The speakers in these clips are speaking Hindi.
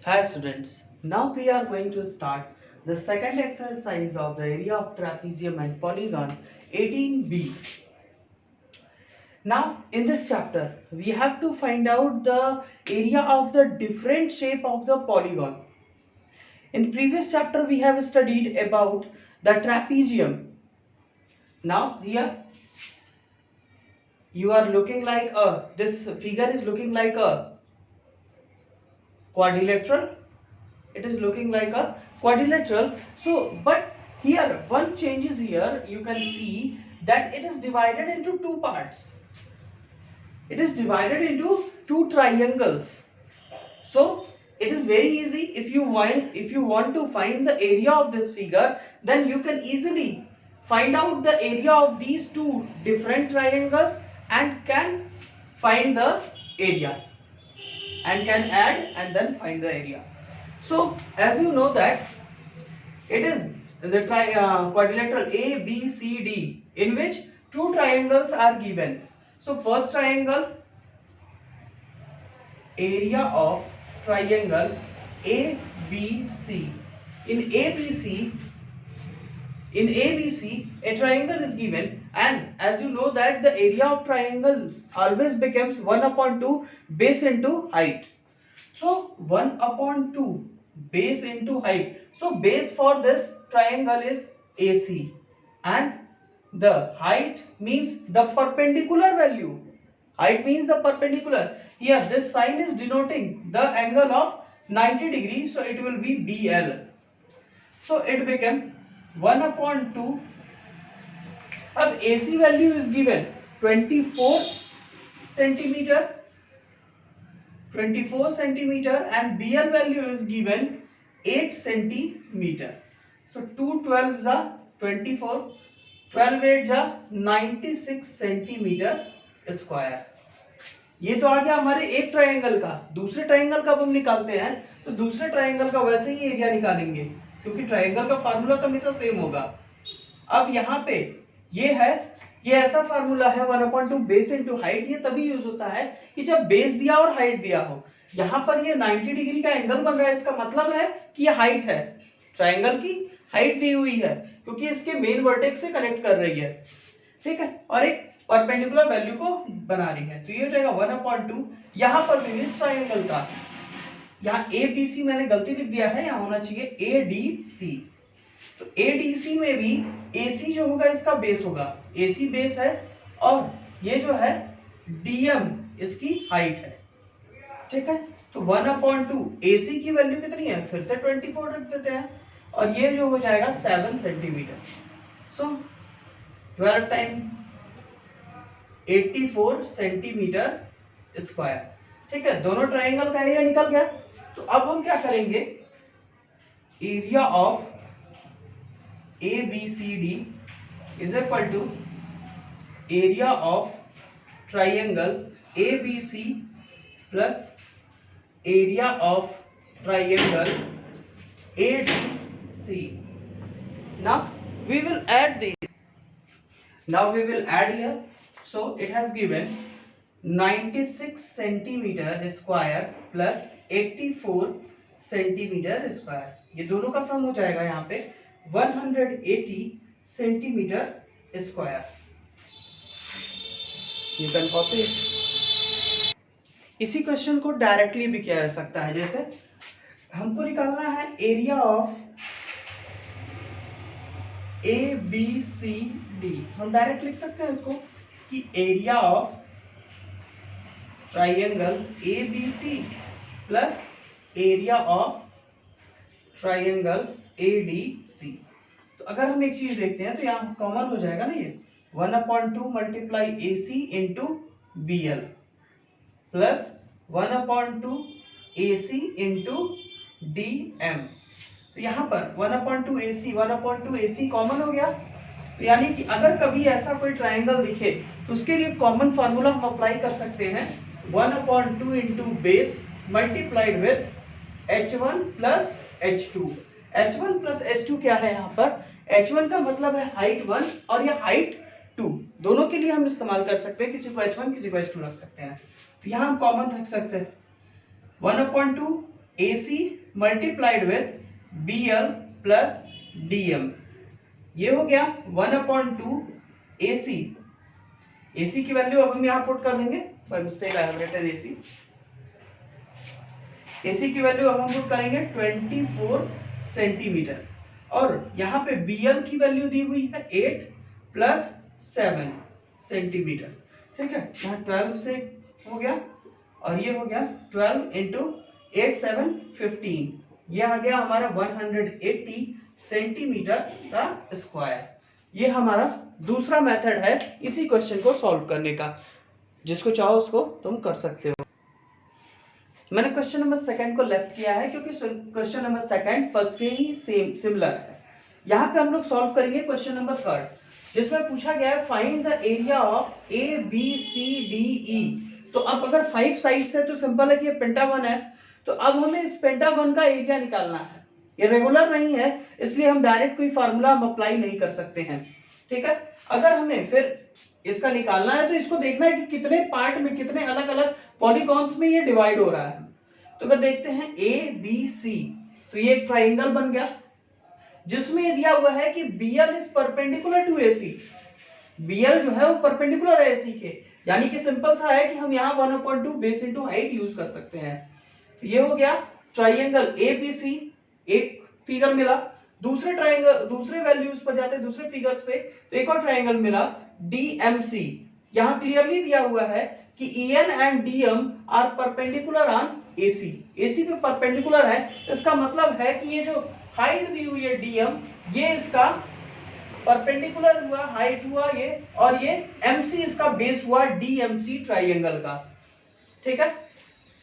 Hi students, now we are going to start the second exercise of the area of trapezium and polygon 18b. Now in this chapter we have to find out the area of the different shape of the polygon. In previous chapter we have studied about the trapezium. Now here you are looking like this figure is looking like a quadrilateral. It is looking like a quadrilateral. So but here one change is here, you can see that it is divided into two parts. It is divided into two triangles. So it is very easy. If you want to find the area of this figure, then you can easily find out the area of these two different triangles and can find the area and can add and then find the area. So as you know that it is the quadrilateral A, B, C, D in which two triangles are given. So first triangle, area of triangle ABC. In ABC, a triangle is given, and as you know that the area of triangle always becomes 1 upon 2 base into height. So 1 upon 2 base into height. So base for this triangle is AC, and the height means the perpendicular value. Height means the perpendicular. Here this sign is denoting the angle of 90 degree, so it will be BL. So it became 1 upon 2. अब AC value is given 24 centimeter and BL value is given 8 centimeter. So 2 12s are 24, 12 8s are 96 centimeter square. ये तो आ गया हमारे एक ट्रायंगल का. दूसरे ट्रायंगल का हम निकालते हैं तो दूसरे ट्रायंगल का वैसे ही एरिया निकालेंगे क्योंकि ट्रायंगल का फार्मूला तो हमेशा सेम होगा. अब यहाँ पे ये है, ये ऐसा फार्मूला है 1/2 बेस इनटू हाइट. ये तभी यूज होता है कि जब बेस दिया और हाइट दिया हो. यहाँ पर ये 90 डिग्री का एंगल बन रहा है, इसका मतलब है कि ये हाइट है, ट्रायंगल की हाइट दी हुई है क्योंकि इसके मेन वर्टेक्स से कनेक्ट कर रही है. ठीक है, और एक परपेंडिकुलर वैल्यू को बना रही है. तो ये हो जाएगा 1/2. यहाँ पर भी इस ट्रायंगल का, यहाँ ABC मैंने गलती लिख दिया है, यहाँ होना चाहिए ADC. तो ADC में भी AC जो होगा इसका बेस होगा, AC बेस है और ये जो है DM इसकी हाइट है. ठीक है, तो 1/2 AC की वैल्यू कितनी है, फिर से 24 रख देते हैं और ये जो हो जाएगा 7 सेंटीमीटर. सो 12 टाइम 84 सेंटीमीटर स्क्वायर. ठीक है, दोनों ट्रायंगल का एरिया निकल गया. तो अब हम क्या करेंगे, area of ABCD is equal to area of triangle ABC plus area of triangle ADC. Now we will add these. Now we will add here. So it has given 96 centimeter square plus 84 centimeter square. ये दोनों का सम हो जाएगा यहाँ पे 180 centimetre square. You can copy it. इसी क्वेश्चन को डायरेक्टली भी किया जा सकता है. जैसे हमको निकालना है एरिया ऑफ ABCD. हम डायरेक्ट लिख सकते हैं इसको कि area of triangle ABC plus area of triangle ADC. तो अगर हम एक चीज देखते हैं तो यहाँ कॉमन हो जाएगा ना, ये 1/2 multiply AC into BL plus 1/2 AC into DM. तो यहाँ पर 1/2 AC कॉमन हो गया. तो यानी कि अगर कभी ऐसा कोई ट्रायंगल दिखे तो उसके लिए कॉमन फार्मूला हम अप्लाई कर सकते हैं 1/2 into base multiplied with H1 plus H2. H1 plus H2 क्या है यहाँ पर, H1 का मतलब है हाइट 1 और यह हाइट 2. दोनों के लिए हम इस्तेमाल कर सकते हैं, किसी को H1 किसी को H2 रख सकते हैं. तो यहाँ हम कॉमन रख सकते हैं 1/2 AC multiplied with BL plus DM। ये हो गया 1/2 AC। AC की वैल्यू अब हम यहाँ पुट कर देंगे, by mistake I have written AC। AC की वैल्यू अब हम पुट करेंगे 24 सेंटीमीटर, और यहाँ पे BL की वैल्यू दी हुई है 8 प्लस 7 सेंटीमीटर। ठीक है, यहाँ 12 से हो गया, और ये हो गया 12 इंटू 8 7 15, ये आ गया हमारा 180 सेंटीमीटर का स्क्वायर। ये हमारा दूसरा मेथड है इसी क्वेश्चन को सॉल्व करने का, जिसको चाहो उसको तुम कर सकते हो। मैंने क्वेश्चन नंबर सेकंड को लेफ्ट किया है क्योंकि क्वेश्चन नंबर सेकंड फर्स्ट के ही सेम सिमिलर है। यहाँ पे हम लोग सॉल्व करेंगे क्वेश्चन नंबर थर्ड, जिसमें पूछा गया है find the area of ABCDE। तो अब अगर 5 साइड्स है तो सिंपल है कि ये पेंटागन है, तो अब हमें इस पेंटागन का एरिया निकालना है। ये रेगुलर नहीं है, इसलिए हम डायरेक्ट कोई फार्मूला हम अप्लाई नहीं कर सकते हैं। ठीक है, अगर हमें फिर इसका निकालना है तो इसको देखना है कि कितने पार्ट में, कितने अलग अलग पॉलीगॉन्स में ये डिवाइड हो रहा है। तो अगर देखते हैं ABC, तो ये एक ट्राइंगल बन गया जिसमें ये दिया हुआ है कि BL is perpendicular to AC। BL जो है वो परपेंडिकुलर है AC के, यानी कि सिंपल सा है कि हम यहाँ 1/2 बेस इनटू हाइट यूज कर सकते हैं। तो ये हो गया ट्राइंगल ABC, एक फिगर मिला। दूसरे ट्राइंगल, दूसरे वैल्यूज पर जाते हैं, दूसरे फिगर्स पे, तो एक और ट्राइंगल मिला DMC। यहाँ क्लियरली दिया हुआ है कि EN and DM are perpendicular on AC। AC पे परपेंडिकुलर है, इसका मतलब है कि ये जो हाइट दी हुई है DM, ये इसका परपेंडिकुलर हुआ, हाइट हुआ ये, और ये MC इसका बेस हुआ DMC ट्राइंगल का। ठीक है,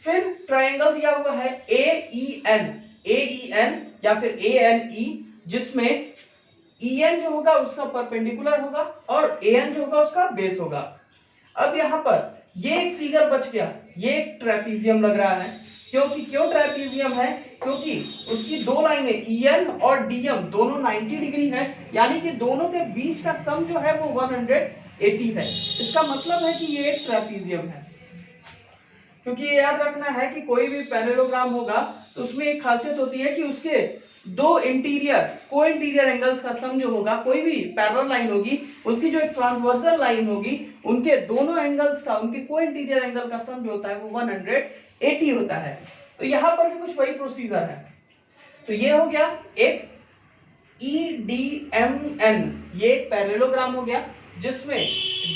फिर ट्राइंगल दिया हुआ है AEN या फिर ANE, जिसमें EN जो होगा उसका परपेंडिकुलर होगा और AN जो होगा उसका बेस होगा। अब यहाँ पर ये एक फिगर बच गया, ये एक ट्रेपीजियम लग रहा है। क्यों ट्रेपीजियम है? क्योंकि उसकी दो लाइनें EN और DM दोनों 90 डिग्री है, यानी कि दोनों के बीच का सम जो है वो 180 है। इसका मतलब है कि ये एक ट्रेपीजियम है। क्योंकि ये याद रखना है कि कोई भी पैरेललोग्राम होगा तो उसमें एक खासियत होती है कि उसके दो को इंटीरियर एंगल्स का सम जो होगा, कोई भी पैरेलल लाइन होगी उसकी जो एक ट्रांसवर्सल लाइन होगी, उनके दोनों एंगल्स का, उनके को इंटीरियर एंगल का सम जो होता है वो 180 होता है। तो यहां पर भी कुछ वही प्रोसीजर है। तो ये हो गया एक EDMN, ये एक पैरेललोग्राम हो गया जिसमें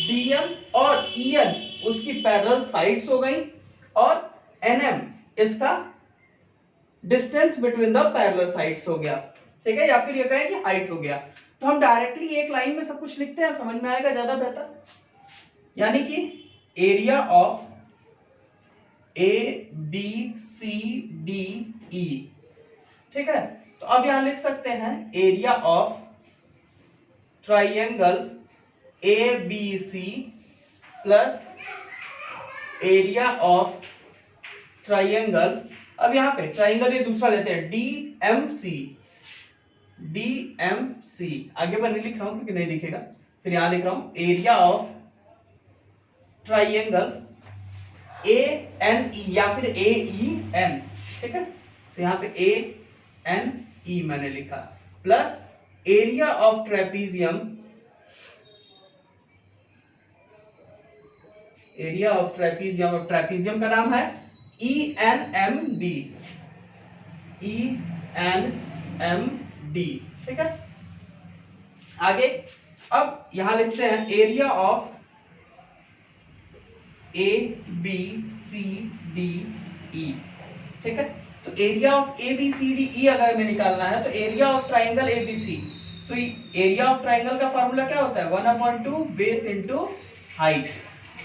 DM और EN उसकी पैरेलल साइड्स हो गई, और NM इसका distance between the parallel sides हो गया। ठीक है, या फिर ये कहें कि हाइट हो गया। तो हम डायरेक्टली एक लाइन में सब कुछ लिखते हैं, समझ में आएगा ज्यादा बेहतर। यानी कि एरिया ऑफ ABCDE। ठीक है, तो अब यहां लिख सकते हैं area of triangle ABC plus area of triangle, अब यहां पे ट्राइंगल ये दूसरा लेते हैं DMC। आगे पर नहीं लिख रहा हूं क्योंकि नहीं दिखेगा, फिर यहां लिख रहा हूं एरिया ऑफ ट्राइंगल ANE या फिर AEN। ठीक है, तो यहां पे ANE मैंने लिखा, plus area of trapezium, area of trapezium, और ट्रेपीजियम का नाम है ENMD। ठीक है, आगे अब यहां लिखते हैं एरिया ऑफ ABCDE। ठीक है, तो एरिया ऑफ ABCDE अगर हमें निकालना है तो एरिया ऑफ ट्राइंगल ABC, तो एरिया ऑफ ट्राइंगल का फार्मूला क्या होता है? 1/2 बेस इनटू हाइट।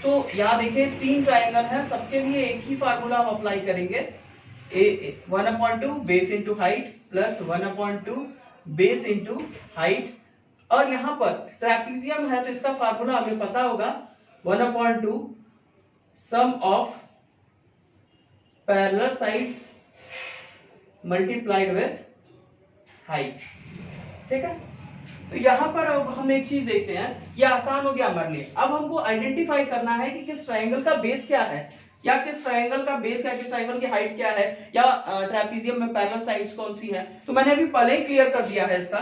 तो यहाँ देखिए 3 ट्राइंगल है, सबके लिए एक ही फार्मूला हम अप्लाई करेंगे, 1/2 base into height plus 1/2 base into height. और यहाँ पर ट्रेपीजियम है तो इसका फार्मूला हमें पता होगा 1/2 sum of parallel sides multiplied with height. ठीक है, तो यहां पर अब हम एक चीज देखते हैं, ये आसान हो गया हमारे लिए। अब हमको आइडेंटिफाई करना है कि किस ट्राइंगल का बेस क्या है। या किस ट्रायंगल का बेस है, किस ट्रायंगल की हाइट क्या है, या ट्रेपेजियम में पैरेलल साइड्स कौन सी हैं, तो मैंने अभी पहले ही क्लियर कर दिया है इसका।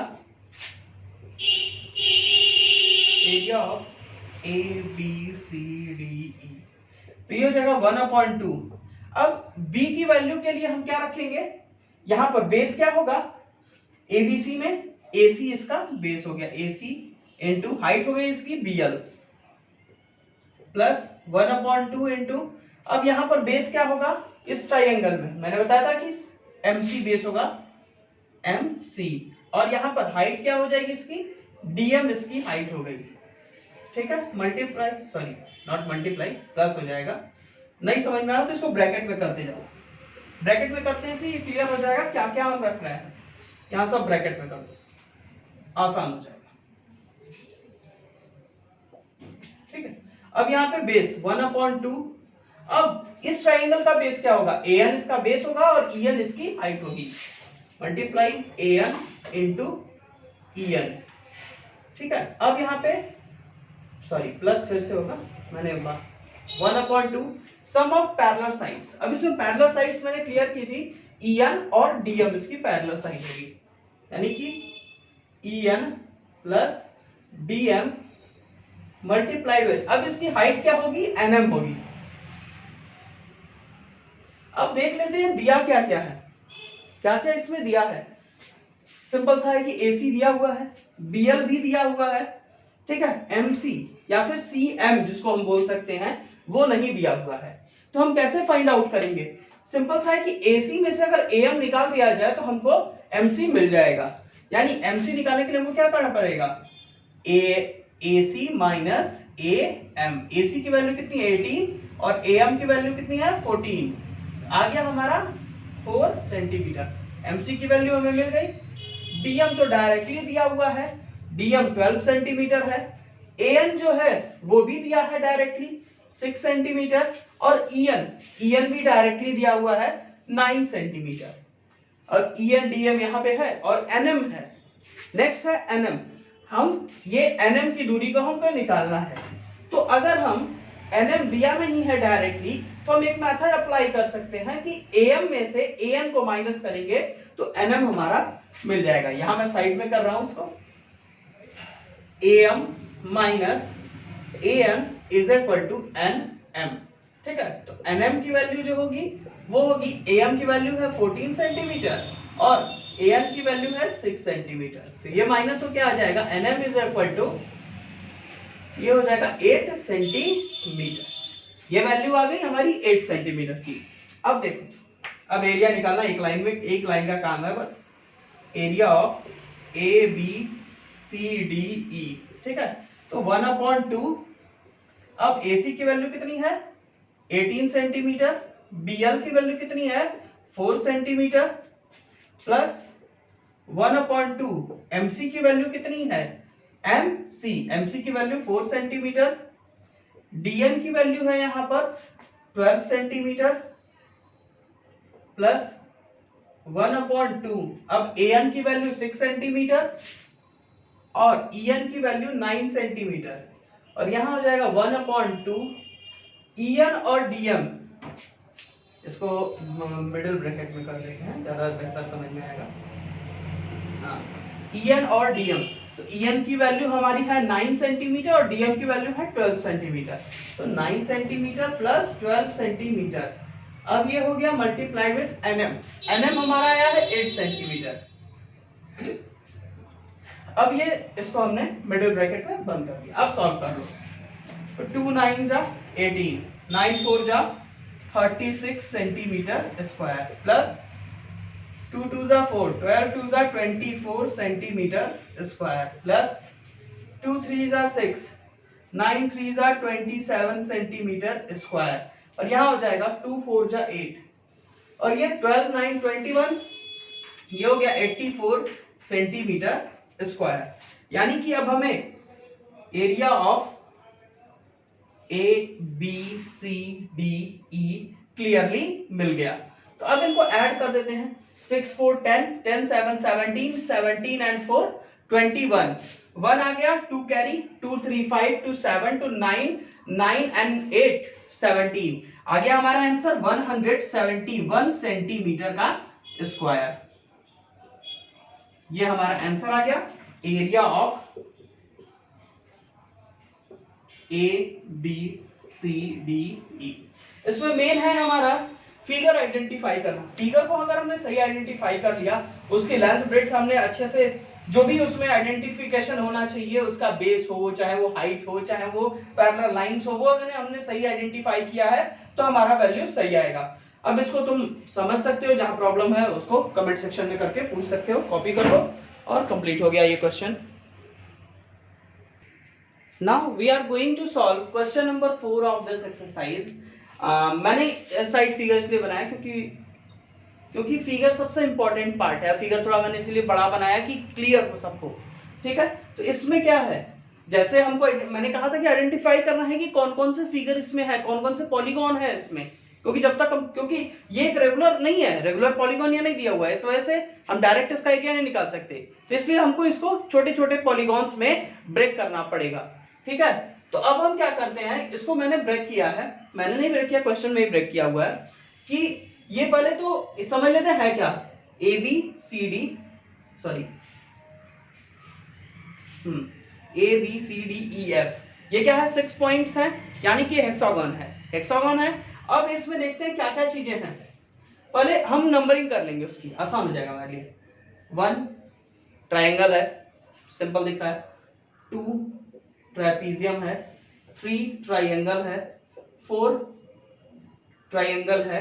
Area of A B C D E, तो ये हो जाएगा 1/2। अब b की वैल्यू के लिए हम क्या रखेंगे, यहां पर बेस क्या होगा, एबीसी में AC इसका बेस हो गया, AC इंटू हाइट हो गई इसकी BL प्लस 1/2 इंटू, अब यहां पर बेस क्या होगा इस ट्राइंगल में, मैंने बताया था कि MC बेस होगा MC, और यहां पर हाइट क्या हो जाएगी इसकी, DM इसकी हाइट हो गई, ठीक है, multiply, sorry not multiply, plus हो जाएगा। नहीं समझ में आया तो इसको ब्रैकेट में करते जाओ, ब्रैकेट में करते से ये क्लियर हो जाएगा क्या क्या हम रख रहे हैं, यहां सब ब्रैकेट में कर दो, आसान हो जाएगा, ठीक है। अब यहाँ पे बेस 1/2, अब इस ट्राइंगल का बेस क्या होगा, AN इसका बेस होगा और EN इसकी हाइट होगी, मल्टीप्लाई AN इंटू EN, ठीक है। अब यहाँ पे सॉरी प्लस फिर से होगा, मैंने 1/2 सम ऑफ पैरेलल साइड्स, अब इसमें पैरेलल साइड्स मैंने क्लियर की थी, EN और DM इसकी पैरेलल साइड होगी, यानी कि EN plus DM multiplied with, अब इसकी हाइट क्या होगी, NM होगी। अब देख लेते हैं दिया क्या क्या है, क्या क्या इसमें दिया है, सिंपल सा है कि AC दिया हुआ है, BL भी दिया हुआ है, ठीक है, MC या फिर CM जिसको हम बोल सकते हैं वो नहीं दिया हुआ है, तो हम कैसे फाइंड आउट करेंगे, सिंपल सा है कि AC में से अगर AM निकाल दिया जाए तो हमको MC मिल जाएगा, यानी MC निकालने के लिए हमको क्या करना पड़ेगा, AC माइनस AM, AC की वैल्यू कितनी है 18 और AM की वैल्यू कितनी है 14, आ गया हमारा 4 सेंटीमीटर, MC की वैल्यू हमें मिल गई, DM तो डायरेक्टली दिया हुआ है, DM 12 सेंटीमीटर है, AN जो है वो भी दिया है डायरेक्टली 6 सेंटीमीटर, और EN भी डायरेक्टली दिया हुआ है 9 सेंटीमीटर, और EN DM यहाँ पे है, और NM है, नेक्स्ट है NM, हम ये NM की दूरी को हमको निकालना है, तो अगर हम NM दिया नहीं है डायरेक्टली तो हम एक मेथड अप्लाई कर सकते हैं कि AM में से AN को माइनस करेंगे तो NM हमारा मिल जाएगा, यहां मैं साइड में कर रहा हूं उसको, AM minus AN is equal to NM, ठीक है, तो NM की वैल्यू जो होगी वो होगी, AM की वैल्यू है 14 सेंटीमीटर और AN की वैल्यू है 6 सेंटीमीटर, तो ये माइनस हो क्या आ जाएगा, NM इज इक्वल टू, ये हो जाएगा 8 सेंटीमीटर, ये वैल्यू आ गई हमारी 8 सेंटीमीटर की। अब देखो, अब एरिया निकालना, एक लाइन में, एक लाइन का काम है बस, एरिया ऑफ ABCDE, ठीक है, तो 1/2, अब AC की वैल्यू कितनी है 18 सेंटीमीटर, BL की वैल्यू कितनी है 4 सेंटीमीटर, प्लस 1/2 MC की वैल्यू कितनी है, MC की वैल्यू 4 सेंटीमीटर, DM की वैल्यू है यहां पर 12 सेंटीमीटर, प्लस 1/2, अब AN की वैल्यू 6 सेंटीमीटर और EN की वैल्यू 9 सेंटीमीटर, और यहां हो जाएगा 1/2 EN और DM, इसको मिडिल ब्रैकेट में कर लेते हैं, ज्यादा बेहतर समझ में आएगा, हाँ, EN और DM, तो EN की वैल्यू हमारी है 9 सेंटीमीटर और DM की वैल्यू है 12 सेंटीमीटर, तो 9 सेंटीमीटर प्लस 12 सेंटीमीटर, अब ये हो गया मल्टीप्लाइड विद NM हमारा आया है 8 सेंटीमीटर, अब ये इसको हमने मिडिल ब्रैकेट में बंद कर दिया, अब सॉल्व कर लो, तो 2 9 जा 18, 9 4 जा 36 सेंटीमीटर स्क्वायर, प्लस 2 2 जा 4, 12 2 जा 24 सेंटीमीटर स्क्वायर, प्लस 2 3 जा 6, 9 3 जा 27 सेंटीमीटर स्क्वायर, और यहां हो जाएगा 2 4 जा 8, और ये 12 9 21, ये हो गया 84 सेंटीमीटर स्क्वायर, यानी कि अब हमें एरिया ऑफ ABCDE क्लियरली मिल गया, तो अब इनको ऐड कर देते हैं, 6 4 10, 10 7 17, 17 and 4 21, 1 आ गया, 2 कैरी, 2 3 5 2 7 2 9 9 एंड 8 17 आ गया हमारा आंसर 171 सेंटीमीटर का स्क्वायर। ये हमारा आंसर आ गया area of A B C D E. इसमें मेन है हमारा फिगर आइडेंटिफाई करना। फिगर को अगर हमने सही आइडेंटिफाई कर लिया, उसकी लेंथ ब्रेड्थ हमने अच्छे से, जो भी उसमें आइडेंटिफिकेशन होना चाहिए, उसका बेस हो, चाहे वो हाइट हो, चाहे वो पैरेलल लाइंस हो, वो अगर हमने सही आइडेंटिफाई किया है तो हमारा वैल्यू सही आएगा। अब इसको तुम समझ सकते हो, जहां प्रॉब्लम है उसको कमेंट सेक्शन में करके पूछ सकते हो, कॉपी कर लो और कंप्लीट हो गया ये question. Now we are going to solve question number 4 of this exercise. मैंने साइड फिगर इसलिए बनाया क्योंकि फिगर सबसे इंपॉर्टेंट पार्ट है। फिगर थोड़ा मैंने इसलिए बड़ा बनाया कि क्लियर हो सबको, ठीक है। तो इसमें क्या है, जैसे हमको मैंने कहा था कि आइडेंटिफाई करना है कि कौन कौन से फिगर इसमें है, कौन कौन से पॉलीगॉन है इसमें, क्योंकि जब तक हम, क्योंकि ये एक रेगुलर नहीं है, रेगुलर पॉलीगॉन ये नहीं दिया हुआ है, इस वजह से हम डायरेक्ट इसका एरिया नहीं निकाल सकते। तो इसलिए हमको इसको छोटे छोटे पॉलीगॉन्स में ब्रेक करना पड़ेगा, ठीक है। तो अब हम क्या करते हैं, इसको मैंने ब्रेक किया है, मैंने नहीं ब्रेक किया, क्वेश्चन में ही ब्रेक किया हुआ है कि ये पहले तो समझ लेते हैं क्या, A B C D, sorry A B C D E F, ये क्या है, 6 पॉइंट्स हैं, यानी कि हेक्सागन है, हेक्सागन है। अब इसमें देखते हैं क्या क्या चीजें हैं। पहले हम नंबरिंग कर लेंगे, उसकी आसान हो जाएगा हमारे लिए। 1 ट्रायंगल है, सिंपल दिख रहा है। 2 ट्रेपीजियम है। 3 ट्रायंगल है। 4 ट्रायंगल है।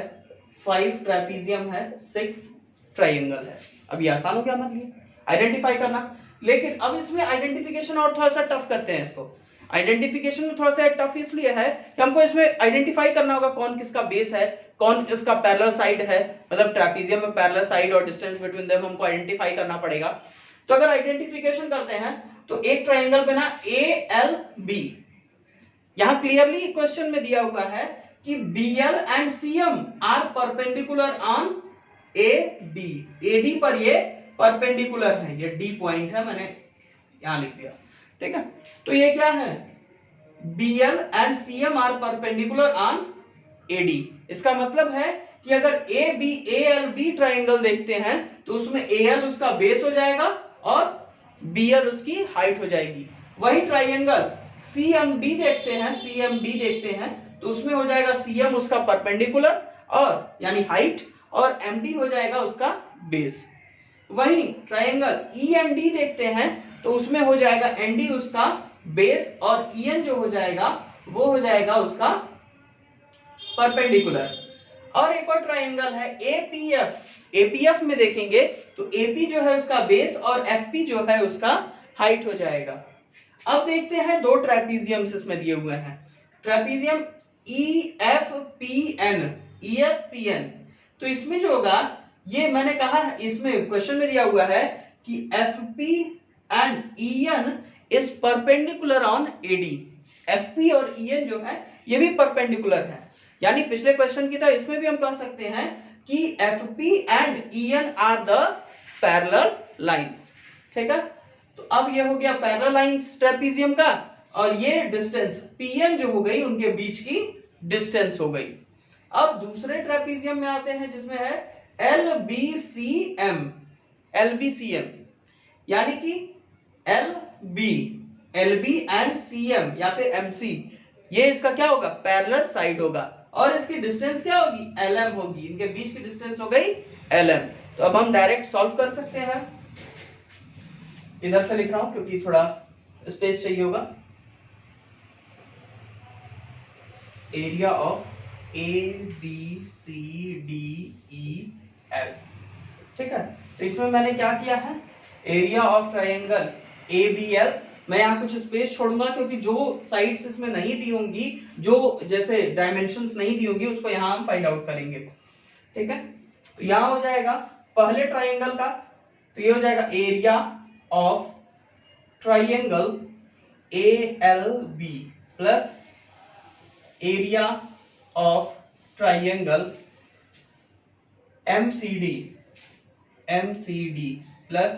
5 ट्रेपीजियम है। 6 ट्रायंगल है। अब ये आसान हो गया हमारे लिए आइडेंटिफाई करना। लेकिन अब इसमें आइडेंटिफिकेशन और थोड़ा सा टफ करते हैं इसको। आइडेंटिफिकेशन में थोड़ा सा टफ इसलिए है कि हमको इसमें आइडेंटिफाई करना होगा कौन किसका बेस है, कौन इसका पैरेलल साइड है, मतलब ट्रेपीजियम में पैरेलल साइड और डिस्टेंस बिटवीन देम हमको आइडेंटिफाई करना पड़ेगा। तो अगर आइडेंटिफिकेशन करते हैं तो एक ट्रायंगल बना ए एल बी। यहां क्लियरली क्वेश्चन में दिया हुआ है कि BL and CM are perpendicular on AD। AD पर ये परपेंडिकुलर है, ये D पॉइंट है, मैंने यहां लिख दिया, ठीक है। तो ये क्या है, BL and CM are perpendicular on AD। इसका मतलब है कि अगर ALB ट्रायंगल देखते हैं तो उसमें AL उसका बेस हो जाएगा और BL उसकी हाइट हो जाएगी। वही ट्रायंगल CMD देखते हैं तो उसमें हो जाएगा CM उसका परपेंडिकुलर और यानी हाइट, और MD हो जाएगा उसका बेस। वहीं ट्रायंगल END देखते हैं तो उसमें हो जाएगा ND उसका बेस और EN जो हो जाएगा वो हो जाएगा उसका परपेंडिकुलर। और एक और ट्रायंगल है APF। APF में देखेंगे तो AP जो है उसका बेस और FP जो है उसका हाइट हो जाएगा। अब देखते हैं दो ट्रेपीजियम्स इसमें दिए हुए हैं, ट्रेपीजियम EFPN। तो इसमें जो होगा, ये मैंने कहा इसमें क्वेश्चन में दिया हुआ है कि FP and EN is perpendicular on AD। FP और EN जो है ये भी परपेंडिकुलर है, यानी पिछले क्वेश्चन की तरह इसमें भी हम कह सकते हैं कि FP and EN are the parallel lines, ठीक है। तो अब ये हो गया पैरेलल लाइंस ट्रेपीजियम का, और ये डिस्टेंस PN जो हो गई उनके बीच की डिस्टेंस हो गई। अब दूसरे ट्रेपीजियम में आते हैं जिसमें है LBCM। यानी कि LB एंड CM या फिर MC, ये इसका क्या होगा, पैरेलल साइड होगा, और इसकी डिस्टेंस क्या होगी, LM होगी, इनके बीच की डिस्टेंस हो गई LM। तो अब हम डायरेक्ट सॉल्व कर सकते हैं, इधर से लिख रहा हूं क्योंकि थोड़ा स्पेस चाहिए होगा। एरिया ऑफ ABCDEF, ठीक है। तो इसमें मैंने क्या किया है, एरिया ऑफ ट्रायंगल ABL, मैं यहाँ कुछ स्पेस छोड़ूंगा क्योंकि जो साइड्स इसमें नहीं दी होंगी, जो जैसे डायमेंशंस नहीं दी होंगी, उसको यहाँ हम फाइंड आउट करेंगे, ठीक है। तो यहाँ हो जाएगा पहले ट्रायंगल का, तो ये हो जाएगा area of triangle ALB plus area of triangle MCD plus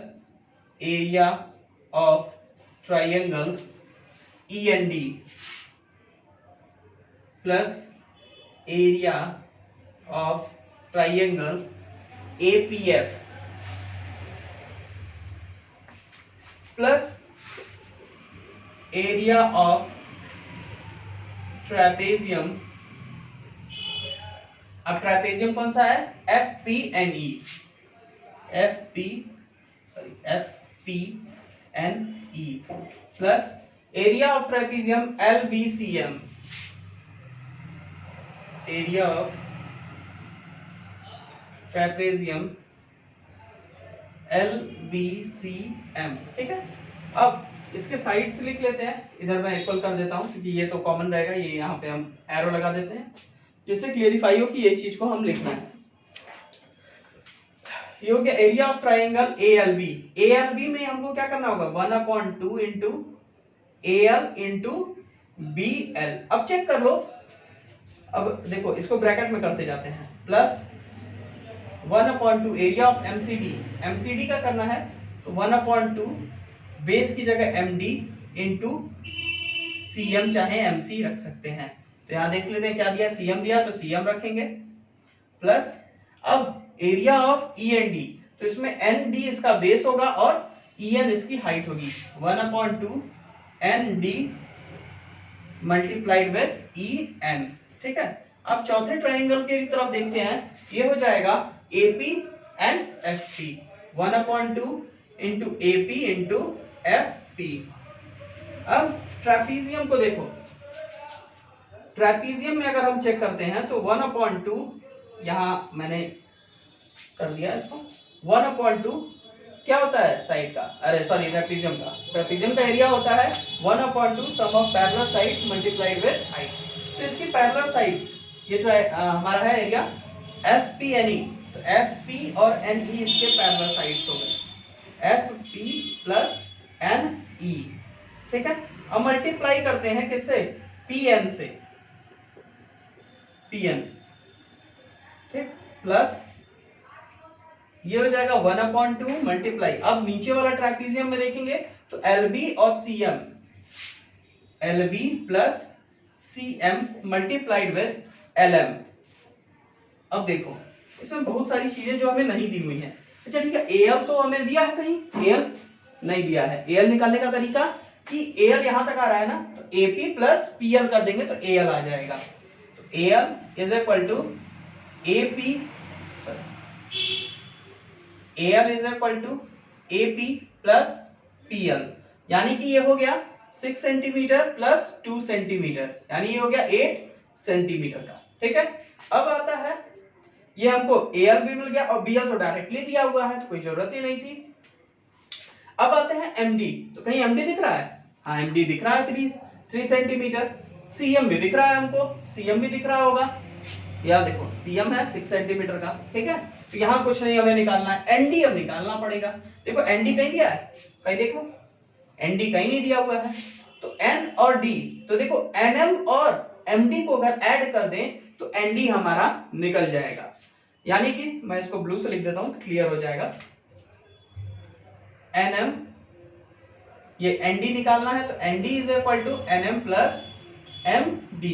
area of triangle END plus area of triangle APF plus area of trapezium. अब ट्रेपेजियम कौन सा है? FPNE plus area of trapezium LBCM, area of trapezium LBCM। ठीक है, अब इसके साइड्स लिख लेते हैं, इधर मैं इक्वल कर देता हूं क्योंकि ये तो कॉमन रहेगा, ये यहाँ पे हम एरो लगा देते हैं जिससे क्लियरिफाई हो कि ये चीज को हम लिखना है। ये हो गया एरिया ऑफ ट्राइंगल ALB में हमको क्या करना होगा? 1/2 इंटू AL इंटू BL। अब चेक कर लो, अब देखो इसको ब्रैकेट में करते जाते हैं, प्लस 1/2 एरिया ऑफ MCD का करना है तो 1/2 बेस की जगह MD इंटू CM, चाहे MC रख सकते हैं। तो यहां देख लेते हैं क्या दिया, CM दिया तो CM रखेंगे, प्लस अब एरिया ऑफ END, तो इसमें ND इसका बेस होगा और EN इसकी हाइट होगी, 1/2 ND मल्टीप्लाइड विद EN। ठीक है, अब चौथे ट्राइंगल की तरफ देखते हैं, ये हो जाएगा AP and FP, 1/2 into AP into FP। अब ट्रेपेजियम को देखो, ट्रेपेजियम में अगर हम चेक करते हैं तो 1/2, यहां मैंने कर दिया इसको, 1/2 क्या होता है साइड का, अरे सॉरी ट्रेपेजियम का एरिया होता है 1/2 sum of parallel sides multiplied with height. तो इसकी पैरेलल साइड्स, ये हमारा है एरिया FPNE, तो FP और NE इसके पैरेलल साइड्स हो गए, FP प्लस NE। ठीक है, अब मल्टीप्लाई करते हैं किससे? PN से, PN। ठीक, प्लस ये हो जाएगा 1/2 मल्टीप्लाई, अब नीचे वाला ट्रेपेजियम में देखेंगे तो LB और CM, LB plus CM multiplied with LM। अब देखो इसमें बहुत सारी चीजें जो हमें नहीं दी हुई हैं। अच्छा ठीक है, AL तो हमें दिया है, कहीं AL नहीं दिया है। AL निकालने का तरीका कि AL यहां तक आ रहा है ना, तो AP प्लस PL कर देंगे तो AL आ जाएगा। तो AL is equal to AP, AL is equal to AP plus PL, यानी कि ये हो गया 6 सेंटीमीटर प्लस 2 सेंटीमीटर, यानी ये हो गया 8 सेंटीमीटर का। ठीक है, अब आता है, ये हमको AL भी मिल गया और BL तो डायरेक्टली दिया हुआ है तो कोई जरूरत ही नहीं थी। अब आते हैं MD, तो कहीं MD दिख रहा है? हाँ, MD दिख रहा है 3 सेंटीमीटर। CM भी दिख रहा है हमको, CM भी दिख रहा होगा, यार देखो CM है 6 सेंटीमीटर का। ठीक है, तो यहाँ कुछ नहीं हमें निकालना है, ND अब निकालना पड़ेगा। देखो ND कहीं दिया है, कहीं देखो ND कहीं नहीं दिया हुआ है, तो N और D, तो देखो NM और MD को अगर ऐड कर दें तो ND हमारा निकल जाएगा, यानी कि मैं इसको ब्लू से लिख देता हूं, क्लियर हो जाएगा। NM, ये ND निकालना है तो ND is equal to NM plus MD।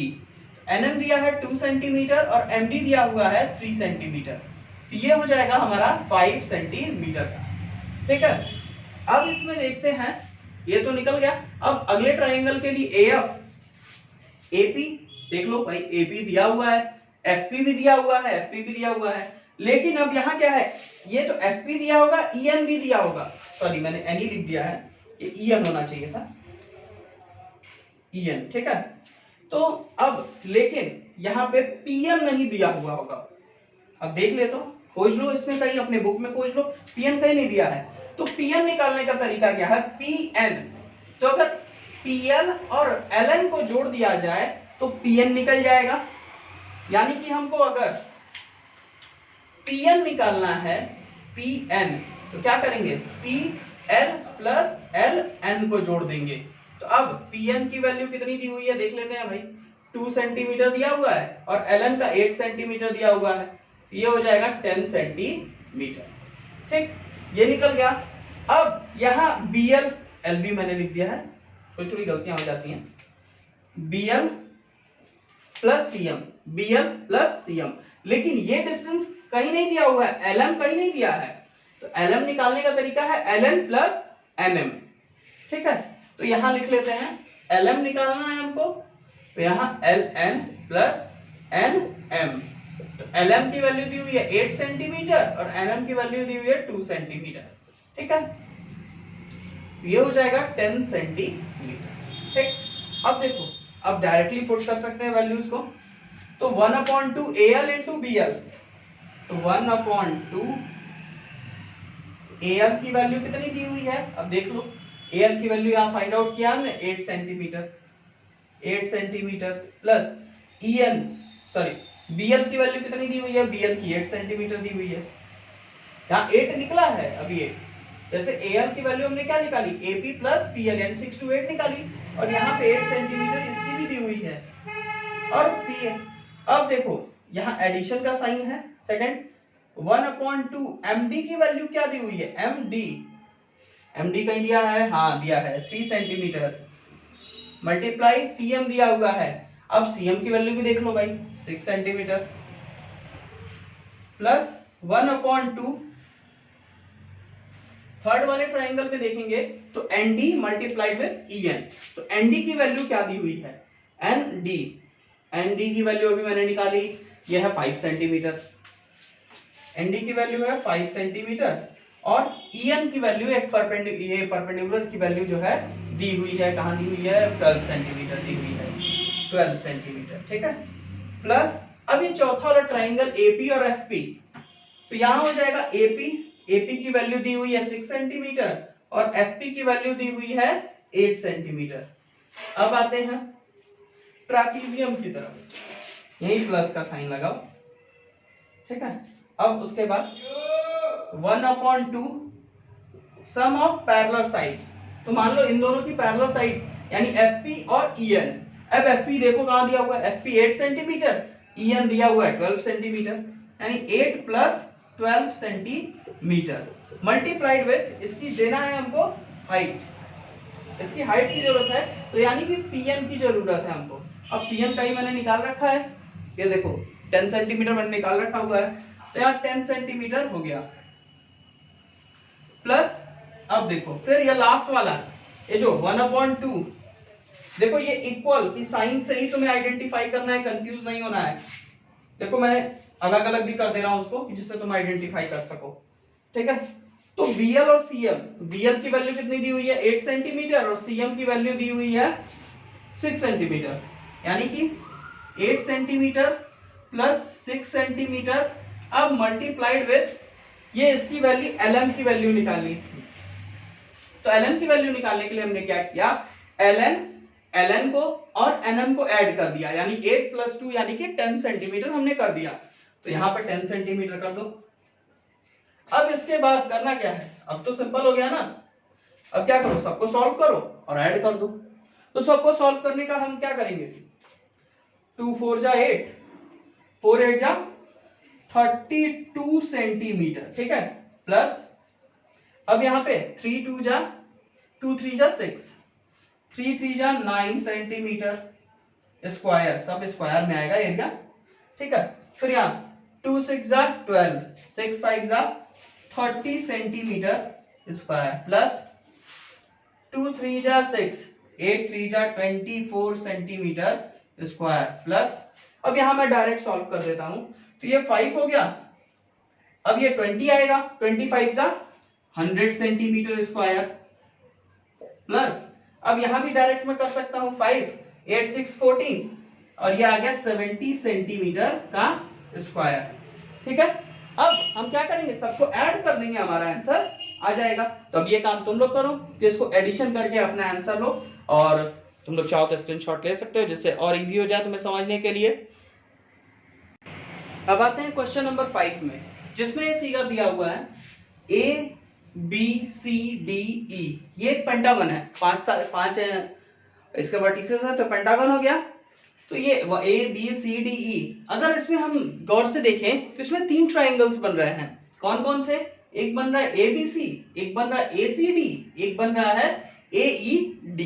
NM दिया है 2 सेंटीमीटर और MD दिया हुआ है 3 सेंटीमीटर, तो ये हो जाएगा हमारा 5 सेंटीमीटर का। ठीक है, अब इसमें देखते हैं, ये तो निकल गया। अब अगले ट्राइंगल के लिए AF, AP देख लो भाई, AP दिया हुआ है, FP भी दिया हुआ है, FP भी दिया हुआ है, लेकिन अब यहाँ क्या है, ये तो FP दिया होगा, EN भी दिया होगा, सॉरी मैंने NE लिख दिया है, ये EN होना चाहिए था, EN। ठीक है, तो अब लेकिन यहाँ पे PN नहीं दिया हुआ होगा, अब देख ले तो खोज लो, इसमें कहीं अपने बुक में खोज लो, PN कहीं नहीं दिया है। तो PN निकालने का तरीका क्या है? PN, तो अगर PL और LN को जोड़ दिया जाए तो PN निकल जाएगा, यानी कि हमको अगर PN निकालना है, PN, तो क्या करेंगे? PL प्लस LN को जोड़ देंगे। तो अब PN की वैल्यू कितनी दी हुई है देख लेते हैं भाई, 2 सेंटीमीटर दिया हुआ है और LN का 8 सेंटीमीटर दिया हुआ है, तो ये हो जाएगा 10 सेंटीमीटर। ठीक, ये निकल गया। अब यहाँ BL LB मैंने लिख दिया है, कोई थोड़ी गलतियां हो जाती हैं, BL plus CM, BL plus CM, लेकिन ये डिस्टेंस कहीं नहीं दिया हुआ है, LM कहीं नहीं दिया है, तो LM निकालने का तरीका है LN प्लस NM, ठीक है। तो यहां लिख लेते हैं LM निकालना है हमको, तो यहां LN प्लस NM, तो LM की वैल्यू दी हुई है 8 सेंटीमीटर और NM की वैल्यू दी हुई है 2 सेंटीमीटर, ठीक है। ये हो जाएगा 10 सेंटीमीटर, ठीक। अब देखो, अब डायरेक्टली पुट कर सकते हैं वैल्यूज को, तो 1/2 AL इंटू BL, तो 1/2 AL की वैल्यू कितनी दी हुई है, अब देख लो, AL की वैल्यू यहां फाइंड आउट किया हमने 8 centimetre, 8 centimetre plus EL sorry BL की वैल्यू कितनी दी हुई है, BL की 8 सेंटीमीटर दी हुई है, यहाँ 8 निकला है अभी 8, जैसे AL की वैल्यू हमने क्या निकाली, AP प्लस PL यानी 6 to 8 निकाली, और यहाँ पे 8 सेंटीमीटर इसकी भी दी हुई है, और PL, अब देखो यहाँ एडिशन का साइन है, सेकंड 1/2 MD की वैल्यू क्या दी हुई है, MD कहीं दिया है, हाँ दिया है 3 सेंटीमीटर, मल्टीप्लाई CM दिया हुआ है, अब CM की वैल्यू भी देख लो भाई 6 सेंटीमीटर, प्लस 1/2 थर्ड वाले ट्राइंगल पे देखेंगे तो ND मल्टीप्लाइड विद EN, तो ND की वैल्यू क्या दी हुई है, ND की वैल्यू अभी मैंने निकाली, ये है 5 सेंटीमीटर, ND की वैल्यू है 5 सेंटीमीटर, और EN की वैल्यू एक परपेंडिकुलर की वैल्यू जो है दी हुई है, कहां दी हुई है, 12 सेंटीमीटर दी हुई है, 12 सेंटीमीटर, ठीक है। प्लस अब ये चौथा वाला ट्राइंगल AP और FP, तो यहां हो जाएगा AP की वैल्यू दी हुई है 6 सेंटीमीटर और FP की वैल्यू दी हुई है 8 सेंटीमीटर। अब आते हैं ट्रापीजियम की तरफ, यही प्लस का साइन लगाओ, ठीक है। अब उसके बाद 1/2 सम ऑफ पैरेलल साइड्स, तो मान लो इन दोनों की पैरेलल साइड्स यानी FP और EN, अब FP देखो कहां दिया हुआ है, FP 8 सेंटीमीटर, EN दिया हुआ है 12 सेंटीमीटर, यानी 8 प्लस 12 सेंटीमीटर मल्टीप्लाइड विथ इसकी देना है हमको हाइट, इसकी हाइट की जरूरत है, तो यानी कि PM की जरूरत है हमको। अब PM का ही मैंने निकाल रखा है, ये देखो 10 सेंटीमीटर मैंने निकाल रखा हुआ है, तो यहाँ 10 सेंटीमीटर हो गया, प्लस अब देखो फिर ये लास्ट वाला, ये जो 1/2, देखो ये इक्वल की साइन से ही तुम्हें आइडेंटिफाई करना है, कंफ्यूज नहीं होना है, देखो मैंने अलग अलग भी कर दे रहा हूं उसको कि जिससे तुम आइडेंटिफाई कर सको, ठीक है। तो BL और CM, BL की वैल्यू कितनी दी हुई है 8 सेंटीमीटर और CM की वैल्यू दी हुई है 6 सेंटीमीटर, यानी कि 8 सेंटीमीटर प्लस 6 सेंटीमीटर, अब मल्टीप्लाइड विथ ये इसकी वैल्यू LM की वैल्यू निकालनी थी, तो LM की वैल्यू निकालने के लिए हमने क्या किया, LN को और NM को ऐड कर दिया, यानी 8 प्लस 2 यानी कि 10 सेंटीमीटर हमने कर दिया, तो यहां पर 10 सेंटीमीटर कर दो। अब इसके बाद करना क्या है, अब तो सिंपल हो गया ना, अब क्या करो, सबको सॉल्व करो और ऐड कर दो, तो सबको सॉल्व करने का हम क्या करेंगे, 2 4 जा 8, 4 8 जा 32 सेंटीमीटर, ठीक है, प्लस अब यहां पे 3 2 जा 2 3 जा 6, 3 3 जा 9 सेंटीमीटर स्क्वायर, सब स्क्वायर में आएगा एरिया, ठीक है। फिर यहाँ 2 6 जा 12, 6 5 जा 30 सेंटीमीटर स्क्वायर, प्लस 2 3 जा 6, 8 3 जा 24 सेंटीमीटर स्क्वायर, प्लस अब यहां मैं डायरेक्ट सॉल्व कर देता हूं, तो ये 5 हो गया, अब ये 20 आएगा, 25 जा 100 सेंटीमीटर स्क्वायर, प्लस अब यहां भी डायरेक्ट मैं कर सकता हूं 5 8 6 14 और ये आ गया 70 सेंटीमीटर का स्क्वायर, ठीक है। अब हम क्या करेंगे, सबको ऐड कर देंगे, हमारा आंसर आ जाएगा। तो अब ये काम तुम लोग करो कि इसको एडिशन करके अपना आंसर लो, और तुम लोग चाहो तो स्क्रीनशॉट ले सकते हो जिससे और इजी हो जाए तुम्हें समझने के लिए। अब आते हैं क्वेश्चन नंबर 5 में, जिसमें ये फिगर दिया हुआ है ABCDE, ये एक पेंटागन है, पांच इसके वर्टिसेस हैं, तो पेंटागन हो गया। तो ये ABCDE, अगर इसमें हम गौर से देखें तो इसमें 3 ट्राइंगल्स बन रहे हैं, कौन कौन से, एक बन रहा है ABC, एक बन रहा है ACD, एक बन रहा है AED।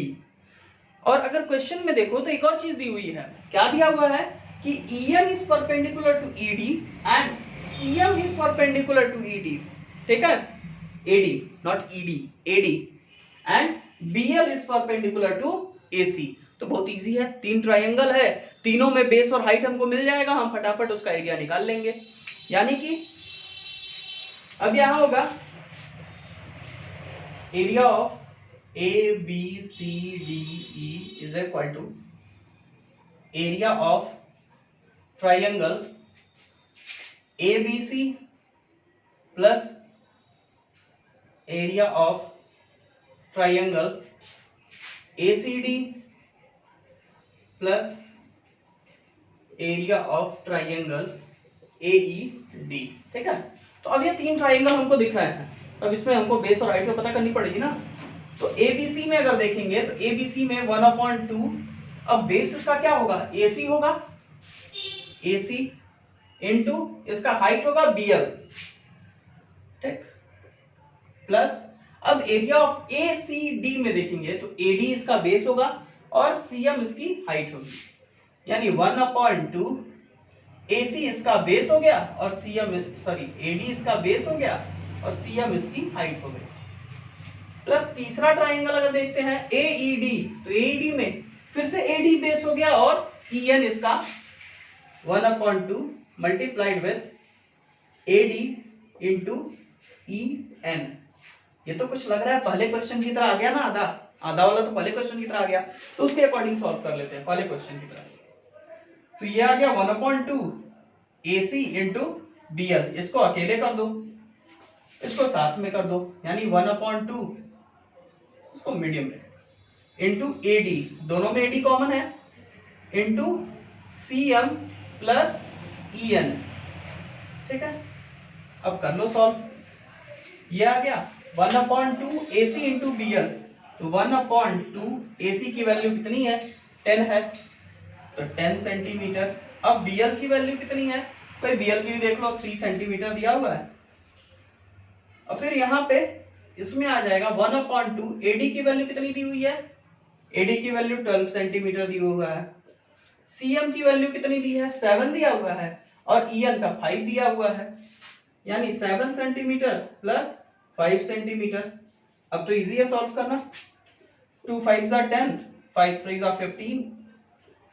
और अगर क्वेश्चन में देखो तो एक और चीज दी हुई है, क्या दिया हुआ है कि EN is perpendicular to ED and CM is perpendicular to ED, ठीक है, AD not ED, AD and BL is perpendicular to AC। तो बहुत इजी है, तीन ट्रायंगल है, तीनों में बेस और हाइट हमको मिल जाएगा, हम फटाफट उसका एरिया निकाल लेंगे। यानी कि अब यहां होगा area of ABCDE is equal to area of triangle ABC plus area of triangle ACD plus area of triangle AED, ठीक है। तो अब ये तीन ट्रायंगल हमको दिख रहे हैं, अब इसमें हमको बेस और हाइट को पता करनी पड़ेगी ना। तो ABC में अगर देखेंगे तो ABC में 1/2, अब बेस इसका क्या होगा, AC होगा, AC इनटू इसका हाइट होगा BL, ठीक, प्लस अब एरिया ऑफ ACD में देखेंगे तो AD इसका बेस होगा और CM इसकी हाइट होगी, यानी 1/2 AC इसका बेस हो गया और AD इसका बेस हो गया और CM इसकी हाइट हो गई। प्लस तीसरा ट्राइंगल अगर देखते हैं AED, तो AED में फिर से AD बेस हो गया और EN इसका 1/2 multiplied with AD into EN। ये तो कुछ लग रहा है पहले क्वेश्चन की तरह आ गया ना, आधा आधा वाला तो पहले क्वेश्चन की तरह आ गया, तो उसके अकॉर्डिंग सॉल्व कर लेते हैं पहले क्वेश्चन की तरह। तो ये आ गया 1/2 AC इंटू BL, इसको अकेले कर दो, इसको साथ में कर दो, यानी 1/2 इसको मीडियम में इंटू AD, दोनों में AD कॉमन है, इंटू CM प्लस EN, ठीक है। अब कर लो सॉल्व, ये आ गया 1/2 AC इंटू BL, तो 1/2 AC की वैल्यू कितनी है, 10 है, तो 10 सेंटीमीटर। अब BL की वैल्यू कितनी है भाई, BL की भी देख लो, 3 सेंटीमीटर दिया हुआ है। और फिर यहां पे इसमें आ जाएगा 1/2 AD की वैल्यू कितनी दी हुई है, AD की वैल्यू 12 सेंटीमीटर दी हुआ है, CM की वैल्यू कितनी दी है, 7 दिया हुआ है, और EN का 5 दिया हुआ है, यानी 7 सेंटीमीटर प्लस 5 सेंटीमीटर। अब तो इजी है सॉल्व करना, 2 5 are 10, 5 3 are 15,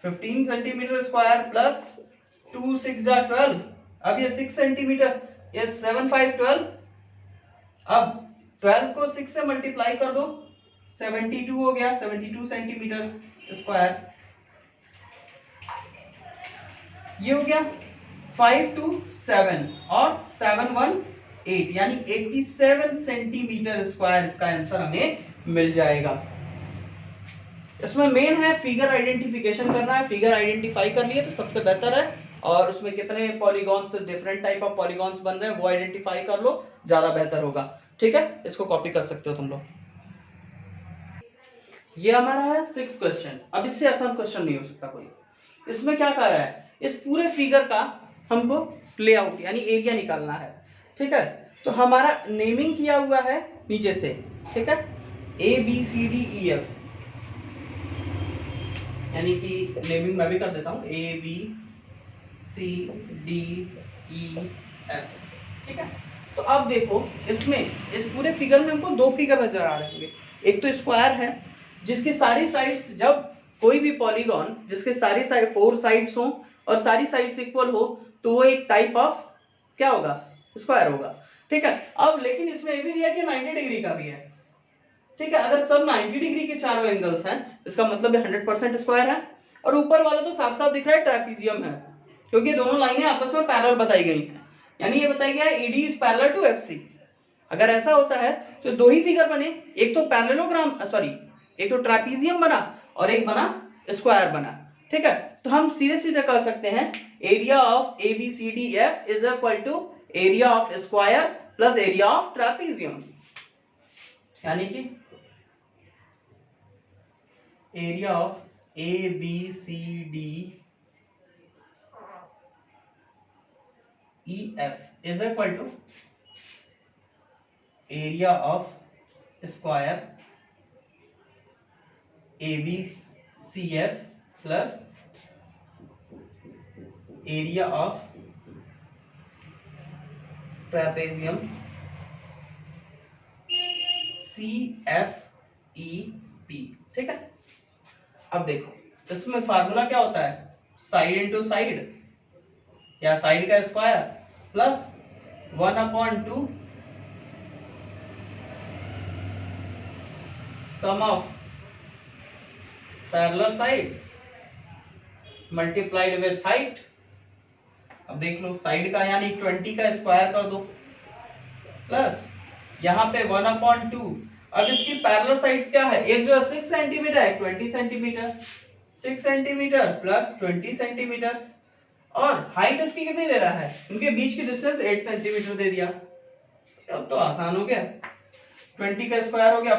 15 centimetre square plus 2 6 are 12, अब ये 6 सेंटीमीटर, ये 7 5 12, अब 12 को 6 से मल्टीप्लाई कर दो, 72 हो गया, 72 सेंटीमीटर स्क्वायर। ये हो गया 5 2 7 और 7 1 8, यानी 87 सेंटीमीटर स्क्वायर इसका आंसर हमें मिल जाएगा। इसमें मेन है फिगर आइडेंटिफिकेशन करना है, फिगर आइडेंटिफाई कर लिए तो सबसे बेहतर है, और उसमें कितने polygons, different type of polygons बन रहे हैं वो आइडेंटिफाई कर लो, ज्यादा बेहतर होगा, ठीक है। इसको कॉपी कर सकते हो तुम लोग। ये हमारा है 6 क्वेश्चन। अब इससे आसान क्वेश्चन नहीं हो सकता कोई। इसमें क्या कर रहा है, इस पूरे फिगर का हमको लेआउट यानी एरिया निकालना है, ठीक है। तो हमारा नेमिंग किया हुआ है नीचे से, ठीक है, ABCDEF, यानी कि नेमिंग मैं भी कर देता हूं ABCDEF, ठीक है। तो अब देखो इसमें इस पूरे फिगर में हमको दो फिगर नजर आ रहे हैं, एक तो स्क्वायर है जिसकी सारी साइड्स, जब कोई भी पॉलीगॉन जिसके सारी साइड 4 साइड्स हो और सारी साइड्स इक्वल हो तो वो एक टाइप ऑफ क्या होगा, स्क्वायर होगा, ठीक है। अब लेकिन इसमें ये भी दिया कि 90 डिग्री का भी है, ठीक है। अगर सब 90 डिग्री के चारों एंगल्स हैं इसका मतलब 100% स्क्वायर है, और ऊपर वाला तो साफ साफ दिख रहा है ट्रेपीजियम है, क्योंकि दोनों लाइनें आपस में पैरेलल बताई गई हैं, यानी ये बताया गया है AD is parallel to FC। अगर ऐसा होता है तो दो ही फिगर बने, एक तो पैरेललोग्राम एक तो ट्रेपीजियम बना और एक बना स्क्वायर बना, ठीक है। तो हम सीधे सीधे कह सकते हैं area of ABCDF is equal to area of square plus area of trapezium, यानी कि area of ABCDEF is equal to area of square ABCF plus area of trapezium CFEP। ठीक है, अब देखो इसमें फार्मूला क्या होता है, साइड इंटू साइड या साइड का square plus 1/2 sum of parallel sides multiplied with height. अब देख लो साइड का यानी 20 का स्क्वायर कर दो प्लस यहाँ पे 1/2। अब इसकी पैरेलल साइड्स क्या है, एक जो 6 सेंटीमीटर है 20 सेंटीमीटर, 6 सेंटीमीटर प्लस 20 सेंटीमीटर, और हाइट इसकी कितनी दे रहा है, उनके बीच की डिस्टेंस 8 सेंटीमीटर दे दिया। अब तो आसान हो गया, 20 का स्क्वायर हो गया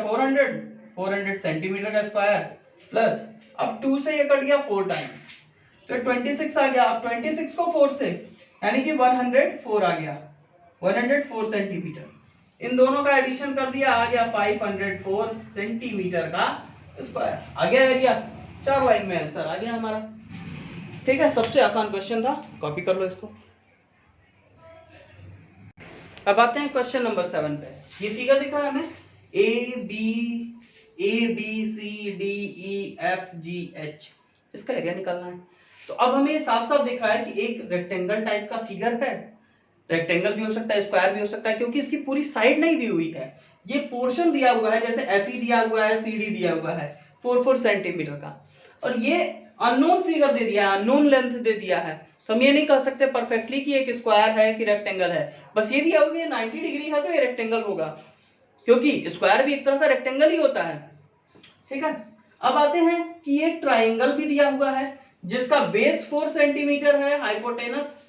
400 सेंटीमीटर का स्क्वायर प्लस अब 2 से ये कट गया 4 टाइम्स तो 26 आ गया। अब 26 को 4 से यानी कि 104 आ गया, 104 सेंटीमीटर। इन दोनों का एडिशन कर दिया, आ गया 504 सेंटीमीटर का स्क्वायर। आ गया एरिया, 4 लाइन में आंसर आ गया हमारा। ठीक है, सबसे आसान क्वेश्चन था, कॉपी कर लो इसको। अब आते हैं क्वेश्चन नंबर 7 पे। ये फिगर दिख रहा है हमें ABCDEFGH, इसका एरिया निकालना है। तो अब हमें साफ साफ दिख रहा है कि एक रेक्टेंगल टाइप का फिगर है, रेक्टेंगल भी हो सकता है, स्क्वायर भी हो सकता है, क्योंकि इसकी पूरी साइड नहीं दी हुई है, ये पोर्शन दिया हुआ है, जैसे FE दिया हुआ है, CD दिया हुआ है 4 सेंटीमीटर का, और ये अननोन फिगर दे दिया है, अननोन लेंथ दे दिया है। तो हम ये नहीं कह सकते परफेक्टली कि एक स्क्वायर है कि रेक्टेंगल है, बस ये दिया हुआ है 90 डिग्री है तो ये रेक्टेंगल होगा, क्योंकि स्क्वायर भी एक तरह का रेक्टेंगल ही होता है। ठीक है, अब आते हैं कि ये ट्राइंगल भी दिया हुआ है जिसका बेस 4 सेंटीमीटर है, हाइपोटेनस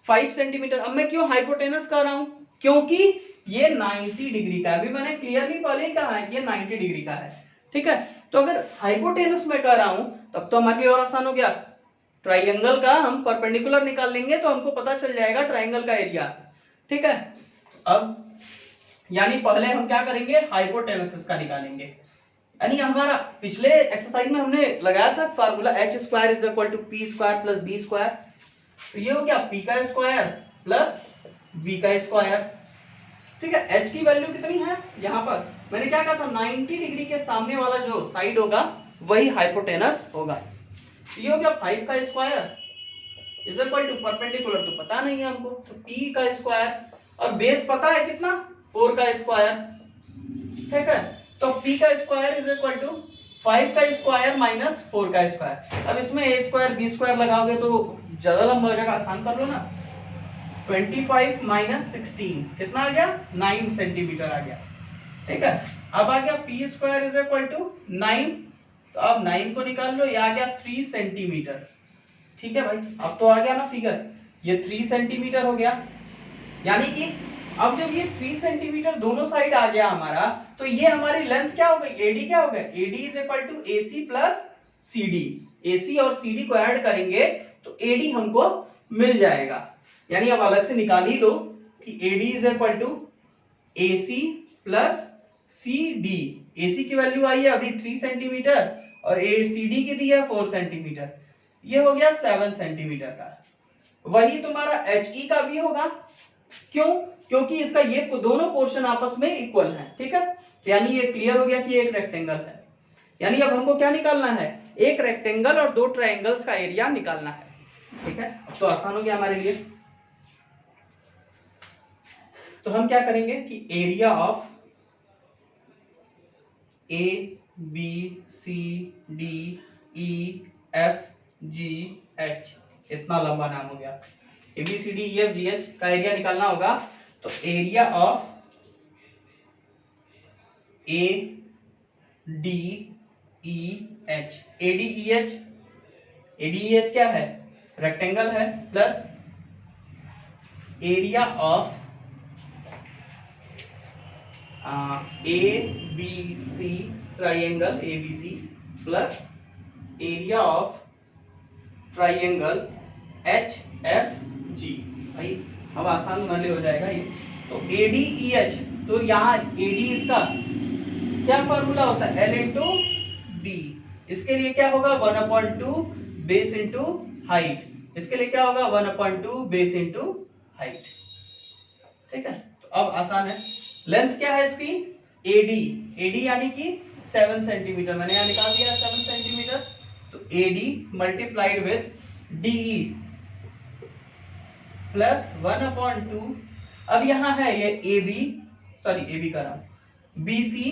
5 सेंटीमीटर। अब मैं क्यों हाइपोटेनस कह रहा हूं, क्योंकि ये 90 डिग्री का है, अभी मैंने क्लियरली पहले ही कहा है कि ये 90 डिग्री का है। ठीक है, तो अगर हाइपोटेनस में कह रहा हूं तब तो हमारे लिए और आसान हो गया, ट्राइंगल का हम परपेंडिकुलर निकाल लेंगे तो हमको पता चल जाएगा ट्राइंगल का एरिया। ठीक है, अब यानी पहले हम क्या करेंगे, हाइपोटेनस इसका निकालेंगे। यानी हमारा पिछले एक्सरसाइज में हमने लगाया था फार्मूला h² = p² + b², तो ये हो गया p का स्क्वायर प्लस b का स्क्वायर। ठीक है, h की वैल्यू कितनी है, यहाँ पर मैंने क्या कहा था 90 डिग्री के सामने वाला जो साइड होगा वही हाइपोटेनस होगा। ये हो गया 5 का स्क्वायर = परपेंडिकुलर, तो पता नहीं है हमको, तो p का स्क्वायर, और बेस पता है कितना 4 का स्क्वायर। ठीक है, तो p का स्क्वायर = 5 का स्क्वायर माइनस 4 का स्क्वायर। अब इसमें a² b² लगाओगे तो ज्यादा लंबा हो जाएगा, आसान कर लो ना। 25 - 16 कितना आ गया, 9 सेंटीमीटर आ गया। ठीक है, अब आ गया p² = 9, तो अब 9 को निकाल लो, ये आ गया 3 सेंटीमीटर। ठीक है भाई, अब तो आ गया ना फिगर, ये 3 सेंटीमीटर हो गया। यानी कि अब जब ये 3 सेंटीमीटर दोनों साइड आ गया हमारा, तो ये हमारी लेंथ क्या हो गई, AD क्या हो गया, AD = AC + CD। AC और CD को ऐड करेंगे तो AD हमको मिल जाएगा। यानी अब अलग से निकाल ही लो कि AD = AC + CD। AC की वैल्यू आई है अभी 3 सेंटीमीटर और CD की दी है 4 सेंटीमीटर, ये हो गया 7 सेंटीमीटर का। वही तुम्हारा HE का भी होगा, क्यों, क्योंकि इसका ये दोनों पोर्शन आपस में इक्वल हैं। ठीक है, यानी ये क्लियर हो गया कि एक रेक्टेंगल है। यानी अब हमको क्या निकालना है, एक रेक्टेंगल और 2 ट्रायंगल्स का एरिया निकालना है। ठीक है, अब तो आसान हो गया हमारे लिए। तो हम क्या करेंगे कि एरिया ऑफ ABCDEFGH, इतना लंबा नाम हो गया, ABCDEFGH का एरिया निकालना होगा। तो एरिया ऑफ ADEH क्या है, रेक्टेंगल है, plus area of ABC triangle ABC plus area of triangle HFG। भाई अब आसान वाले हो जाएगा ये। तो ADEH, तो यहाँ AD इसका क्या फॉर्मूला होता है, L × D। इसके लिए क्या होगा 1/2 बेस इंटू हाइट, इसके लिए क्या होगा 1/2 बेस इंटू हाइट। ठीक है, तो अब आसान है। लेंथ क्या है इसकी एडी, एडी यानी कि 7 सेंटीमीटर, मैंने यहाँ निकाल दिया 7 सेंटीमीटर। तो AD multiplied with DE plus 1/2। अब यहां है ये A B, sorry A B का नाम B C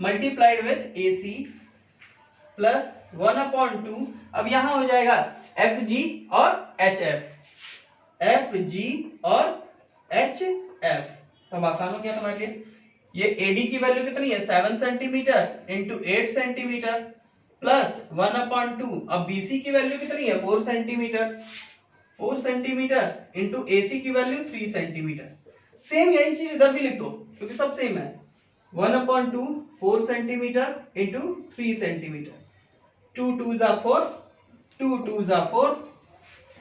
multiplied with A C plus 1/2। अब यहां हो जाएगा एफ जी और एच एफ, एफ जी और एच एफ। तो आसान हो गया तुम्हारे लिए। ये एडी की वैल्यू कितनी है 7 सेंटीमीटर इंटू 8 सेंटीमीटर प्लस 1/2। अब बीसी की वैल्यू कितनी है 4 सेंटीमीटर, 4 सेंटीमीटर इंटू एसी की वैल्यू 3 सेंटीमीटर। सेम यही चीज इधर भी लिख दो क्योंकि सब सेम है। 1/2 4 सेंटीमीटर इंटू 3 सेंटीमीटर, 2 2 जा 4, 2 2 जा 4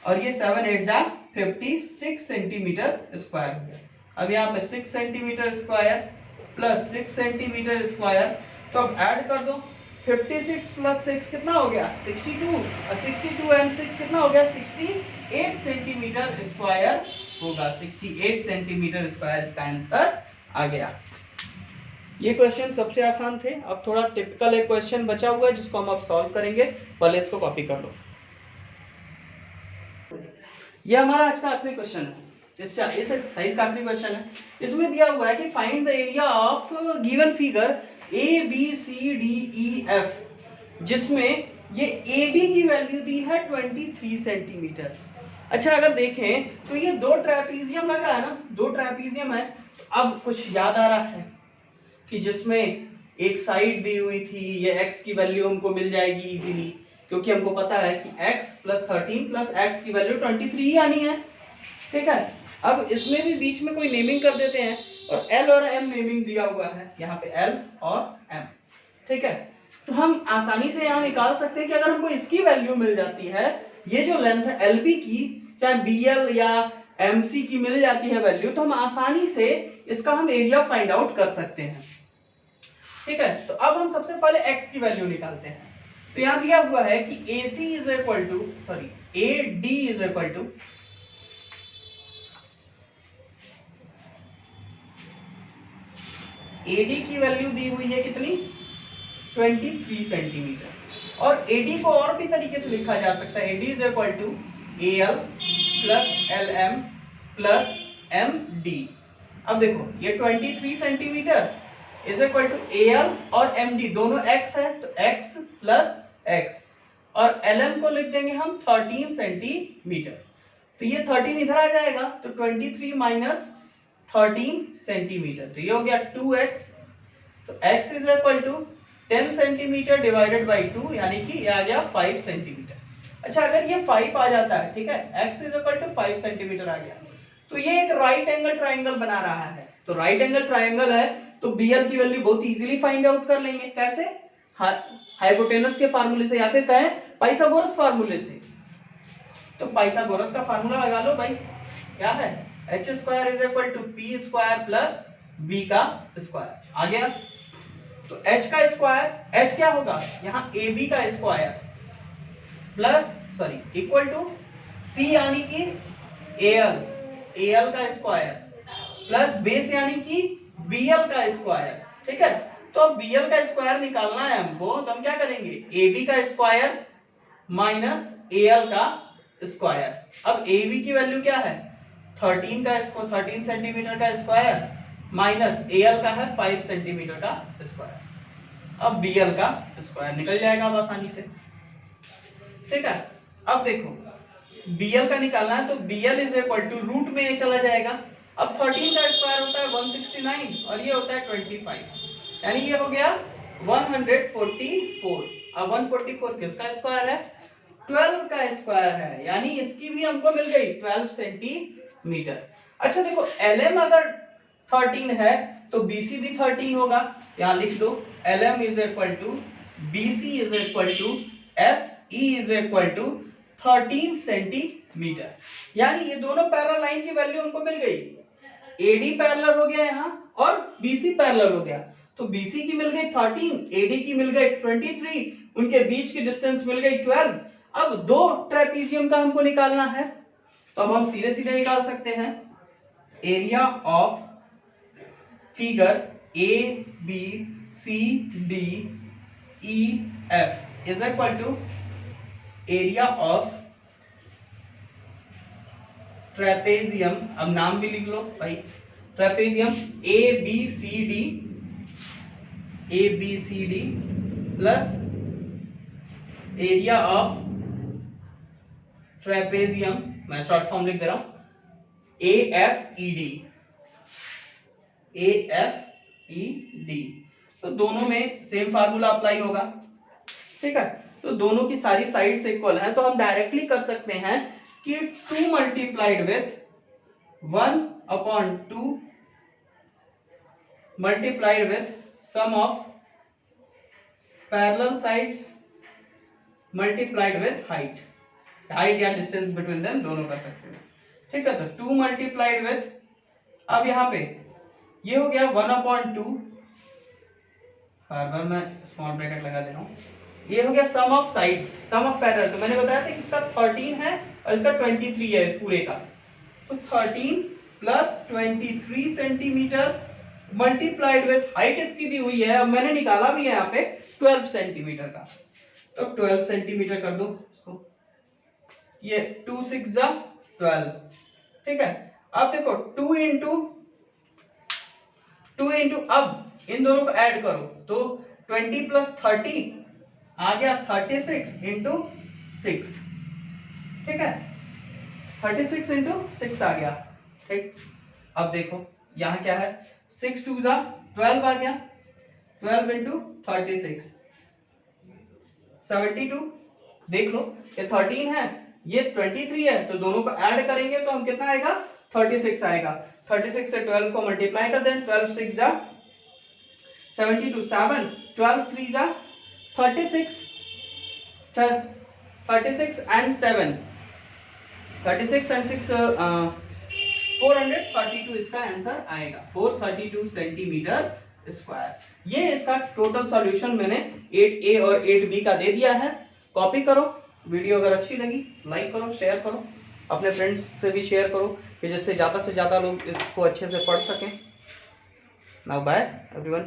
और ये 7 8 जा 56 सेंटीमीटर स्क्वायर हो गया। अब यहाँ पे 6 centimetre square plus 6 centimetre square, तो अब ऐड कर दो 56 प्लस 6 कितना हो गया 62 और 62 एंड 6 कितना हो गया 68 सेंटीमीटर स्क्वायर होगा। 68 सेंटीमीटर स्क्वायर इसका आंसर आ गया। ये क्वेश्चन सबसे आसान थे। अब थोड़ा टिपिकल एक क्वेश्चन बचा हुआ है जिसको हम अब सॉल्व करेंगे, पहले इसको कॉपी कर लो। ये हमारा आज का आखिरी क्वेश्चन है, इस एक्सरसाइज का आखिरी क्वेश्चन है। इसमें दिया हुआ है कि find the area of given figure A B C D E F, जिसमें ये ए बी की वैल्यू दी है 23 सेंटीमीटर। अच्छा अगर देखें तो ये दो ट्रेपीजियम लग रहा है ना, दो ट्रेपीजियम है। अब कुछ याद आ रहा है कि जिसमें एक साइड दी हुई थी, ये x की वैल्यू हमको मिल जाएगी इजीली, क्योंकि हमको पता है कि x प्लस 13 प्लस x की वैल्यू 23 ही आनी है। ठीक है, अब इसमें भी बीच में कोई नेमिंग कर देते हैं और l और m नेमिंग दिया हुआ है, यहाँ पे l और m। ठीक है, तो हम आसानी से यहाँ निकाल सकते हैं कि अगर हमको इसकी वैल्यू मिल जाती है, ये जो लेंथ है LB की, चाहे BL या MC की मिल जाती है वैल्यू, तो हम आसानी से इसका हम एरिया फाइंड आउट कर सकते हैं। ठीक है, तो अब हम सबसे पहले x की वैल्यू निकालते हैं। तो यहां दिया हुआ है कि AC is equal to AD is equal to AD की वैल्यू दी हुई है कितनी 23 सेंटीमीटर। और AD को और भी तरीके से लिखा जा सकता है, AD is equal to AL plus LM plus MD। अब देखो ये 23 centimetre is equal to AL और MD दोनों x है, तो x प्लस x और LM को लिख देंगे हम 13 सेंटीमीटर। तो ये 13 इधर आ जाएगा, तो 23 माइनस 13 सेंटीमीटर, तो ये हो गया 2x। तो x is equal to 10 centimetre divided by 2, यानी कि ये आ गया 5 सेंटीमीटर। अच्छा अगर ये 5 आ जाता है, ठीक है, x is equal to 5 centimetre आ गया, तो ये एक राइट एंगल ट्राइंगल बना रहा है। तो राइट एंगल ट्राइंगल है तो BL की वैल्यू बहुत इजीली फाइंड आउट कर लेंगे। कैसे? हाइपोटेनस के फार्मूले से या फिर कहें पाइथागोरस फार्मूले से। तो पाइथागोरस का फार्मूला लगा लो भाई, क्या है h square is equal to p square plus b का स्क्वायर। आ गया, तो h का स्क्वायर, h क्या होगा यहाँ ab का square plus equal to p यानी कि al का स्क्वायर प्लस बेस यानी कि BL का स्क्वायर। ठीक है, तो अब BL का स्क्वायर निकालना है हमको, तो हम क्या करेंगे AB का स्क्वायर माइनस AL का स्क्वायर। अब AB की वैल्यू क्या है 13 सेंटीमीटर का स्क्वायर माइनस AL का है 5 सेंटीमीटर का स्क्वायर। अब BL का स्क्वायर निकल जाएगा अब आसानी से। ठीक है, अब देखो BL का निकालना है, तो BL is equal to root में चला जाएगा। अब 13 का स्क्वायर होता है 169 और ये होता है 25, यानी ये हो गया 144। अब 144 किसका स्क्वायर है 12 का स्क्वायर है, यानी इसकी भी हमको मिल गई 12 सेंटीमीटर। अच्छा देखो LM अगर 13 है तो BC भी 13 होगा, यहाँ लिख दो LM is equal to BC is equal to FE is equal to 13 centimetre. यानी ये दोनों पैरेलल लाइन की वैल्यू हमको मिल गई, AD पैरेलल हो गया यहाँ और BC पैरेलल हो गया, तो BC की मिल गई 13, AD की मिल गई 23, उनके बीच की डिस्टेंस मिल गई 12। अब दो ट्रेपीजियम का हमको निकालना है, तो अब हम सीधे सीधे निकाल सकते हैं। Area of figure ABCDEF is equal to area of trapezium, अब नाम भी लिख लो भाई, trapezium ABCD plus area of trapezium, मैं शॉर्ट फॉर्म लिख दे रहा हूं, AFED। तो दोनों में सेम फार्मूला अप्लाई होगा, ठीक है। तो दोनों की सारी साइड्स इक्वल हैं, तो हम डायरेक्टली कर सकते हैं कि 2 multiplied with 1/2 multiplied with sum of parallel sides multiplied with height या डिस्टेंस बिटवीन देम, दोनों कर सकते हैं, ठीक है। तो 2 मल्टीप्लाइड विथ, अब यहां पे ये हो गया 1/2, बार मैं स्मॉल ब्रैकेट लगा दे रहा हूं, ये हो गया sum of sides, sum of parallel. तो मैंने बताया था कि इसका 13 है और इसका 23 है पूरे का, तो 13 plus 23 centimetre multiplied with height इसकी दी हुई है, अब मैंने निकाला भी है यहाँ पे 12 सेंटीमीटर का, तो 12 सेंटीमीटर कर दो इसको, ये 2 6 जा 12, ठीक है। अब देखो 2 इंटू अब इन दोनों को ऐड करो, तो 20 प्लस 30 आ गया 36 इंटू 6, ठीक है, 36 इंटू 6 आ गया, ठीक। अब देखो यहां क्या है, 6 2 जा 12 आ गया, 12 इंटू 36 72, देख लो ये 13 है ये 23 है, तो दोनों को ऐड करेंगे तो हम कितना आएगा 36 आएगा। 36 से 12 को मल्टीप्लाई कर दें, 12 6 जा 72, 7 12 3 जा 36, 36 एंड 7 36 एंड 6 432 इसका आंसर आएगा, 432 सेंटीमीटर स्क्वायर। ये इसका टोटल सॉल्यूशन मैंने 8A और 8B का दे दिया है। कॉपी करो, वीडियो अगर अच्छी लगी लाइक करो, शेयर करो, अपने फ्रेंड्स से भी शेयर करो कि जिससे ज़्यादा से ज़्यादा लोग इसको अच्छे से पढ़ सकें। Now bye everyone.